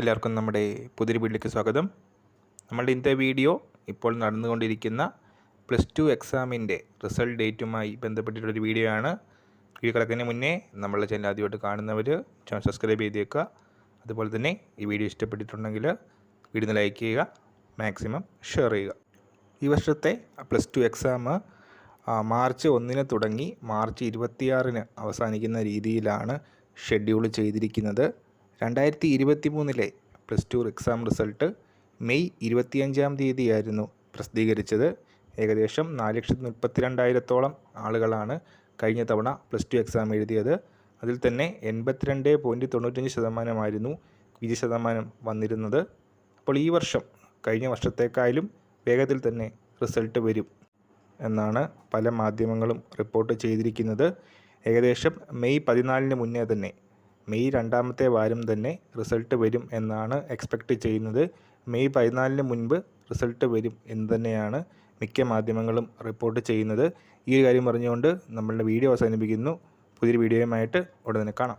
എല്ലാവർക്കും നമ്മുടെ പുതിയൊരു വീഡിയോയിലേക്ക് സ്വാഗതം. നമ്മളുടെ ഇന്നത്തെ വീഡിയോ ഇപ്പോൾ നടന്നുകൊണ്ടിരിക്കുന്ന +2 എക്സാമിൻ്റെ റിസൾട്ട് ഡേറ്റുമായി ബന്ധപ്പെട്ടിട്ടുള്ളൊരു വീഡിയോ ആണ്. വീഡിയോ കിടക്കുന്നതിന് മുന്നേ നമ്മളുടെ ചാനൽ ആദ്യമായിട്ട് കാണുന്നവർ ചാനൽ സബ്സ്ക്രൈബ് ചെയ്തേക്കുക. അതുപോലെ തന്നെ ഈ വീഡിയോ ഇഷ്ടപ്പെട്ടിട്ടുണ്ടെങ്കിൽ വീഡിയോ ലൈക്ക് ചെയ്യുക, മാക്സിമം ഷെയർ ചെയ്യുക. ഈ വർഷത്തെ +2 എക്സാം മാർച്ച് 1 തുടങ്ങി മാർച്ച് 26 അവസാനിക്കുന്ന രീതിയിലാണ് ഷെഡ്യൂൾ ചെയ്തിരിക്കുന്നത്. 2023 +2 എക്സാം റിസൾട്ട് മെയ് 25 പ്രസിദ്ധീകരിച്ചത്. ഏകദേശം 4,32,000 ആളുകളാണ് കഴിഞ്ഞ തവണ +2 എക്സാം എഴുതിയത്. അതിൽ തന്നെ 82.95% വിജയശതമാനം വന്നിരുന്നത്. അപ്പോൾ ഈ വർഷം കഴിഞ്ഞ വർഷത്തേക്കാളും വേഗത്തിൽ തന്നെ റിസൾട്ട് വരും എന്നാണ് പല മാധ്യമങ്ങളും റിപ്പോർട്ട് ചെയ്തിരിക്കുന്നത്. ഏകദേശം മെയ് 14 മുന്നേ തന്നെ, മെയ് 2ാമത്തെ വാരം തന്നെ റിസൾട്ട് വരും എന്നാണ് എക്സ്പെക്റ്റ് ചെയ്യുന്നത്. മെയ് 14 മുൻപ് റിസൾട്ട് വരും എന്ന് തന്നെയാണ് മിക്ക മാധ്യമങ്ങളും റിപ്പോർട്ട് ചെയ്യുന്നത്. ഈ ഒരു കാര്യം പറഞ്ഞുകൊണ്ട് നമ്മളുടെ വീഡിയോ അവസാനിപ്പിക്കുന്നു. പുതിയൊരു വീഡിയോയുമായിട്ട് ഉടനെ കാണാം.